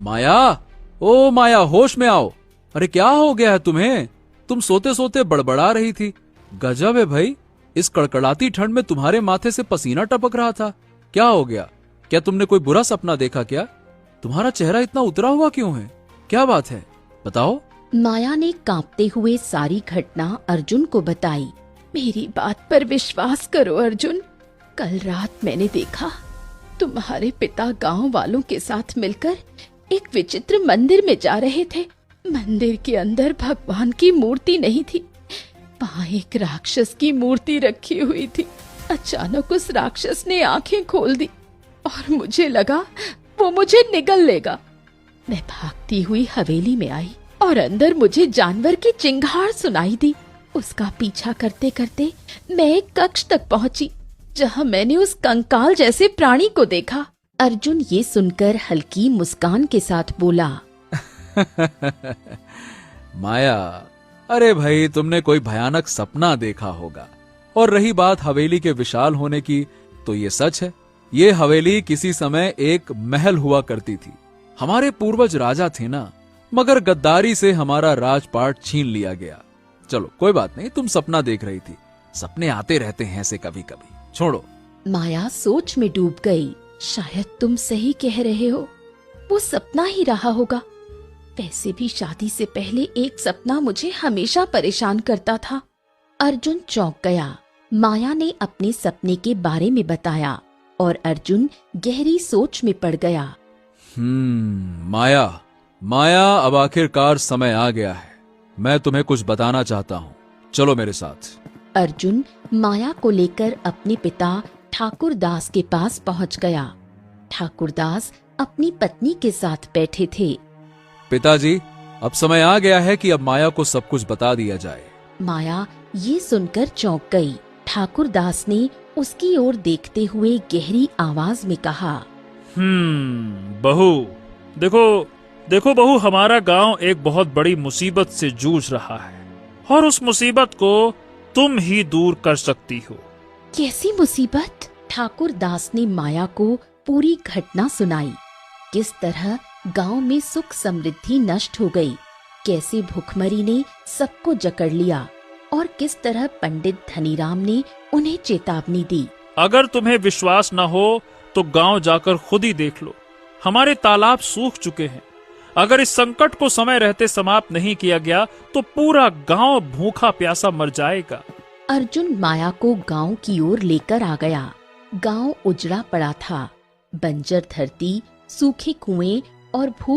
माया, ओ माया, होश में आओ। अरे क्या हो गया है तुम्हें? तुम सोते सोते बड़बड़ा रही थी। गजब है भाई, इस कड़कड़ाती ठंड में तुम्हारे माथे से पसीना टपक रहा था। क्या हो गया? क्या तुमने कोई बुरा सपना देखा क्या? तुम्हारा चेहरा इतना उतरा हुआ क्यों है? क्या बात है, बताओ। माया ने कांपते हुए सारी घटना अर्जुन को बताई। मेरी बात पर विश्वास करो अर्जुन, कल रात मैंने देखा तुम्हारे पिता गांव वालों के साथ मिलकर एक विचित्र मंदिर में जा रहे थे। मंदिर के अंदर भगवान की मूर्ति नहीं थी, वहाँ एक राक्षस की मूर्ति रखी हुई थी। अचानक उस राक्षस ने आंखें खोल दी और मुझे लगा वो मुझे निगल लेगा। मैं भागती हुई हवेली में आई और अंदर मुझे जानवर की चिंगार सुनाई दी। उसका पीछा करते करते मैं एक कक्ष तक पहुंची, जहां मैंने उस कंकाल जैसे प्राणी को देखा। अर्जुन ये सुनकर हल्की मुस्कान के साथ बोला, माया, अरे भाई, तुमने कोई भयानक सपना देखा होगा। और रही बात हवेली के विशाल होने की, तो ये सच है। ये हवेली किसी समय एक महल हुआ करती थी। हमारे पूर्वज राजा थे ना, मगर गद्दारी से हमारा राजपाट छीन लिया गया। चलो कोई बात नहीं, तुम सपना देख रही थी। सपने आते रहते हैं ऐसे कभी कभी, छोड़ो। माया सोच में डूब गई। शायद तुम सही कह रहे हो, वो सपना ही रहा होगा। वैसे भी शादी से पहले एक सपना मुझे हमेशा परेशान करता था। अर्जुन चौंक गया। माया ने अपने सपने के बारे में बताया और अर्जुन गहरी सोच में पड़ गया। माया, माया, अब आखिरकार समय आ गया है। मैं तुम्हें कुछ बताना चाहता हूँ, चलो मेरे साथ। अर्जुन माया को लेकर अपने पिता ठाकुर दास के पास पहुँच गया। ठाकुर दास अपनी पत्नी के साथ बैठे थे। पिताजी, अब समय आ गया है कि अब माया को सब कुछ बता दिया जाए। माया ये सुनकर चौंक गई। ठाकुर दास ने उसकी ओर देखते हुए गहरी आवाज में कहा, बहू, देखो बहू, हमारा गांव एक बहुत बड़ी मुसीबत से जूझ रहा है और उस मुसीबत को तुम ही दूर कर सकती हो। कैसी मुसीबत? ठाकुर दास ने माया को पूरी घटना सुनाई। किस तरह गांव में सुख समृद्धि नष्ट हो गई, कैसे भूखमरी ने सबको जकड़ लिया और किस तरह पंडित धनीराम ने उन्हें चेतावनी दी। अगर तुम्हें विश्वास न हो तो गांव जाकर खुद ही देख लो। हमारे तालाब सूख चुके हैं। अगर इस संकट को समय रहते समाप्त नहीं किया गया तो पूरा गांव भूखा प्यासा मर जाएगा। अर्जुन माया को गांव की ओर लेकर आ गया। गांव उजड़ा पड़ा था। बंजर धरती, सूखे कुएं और भूख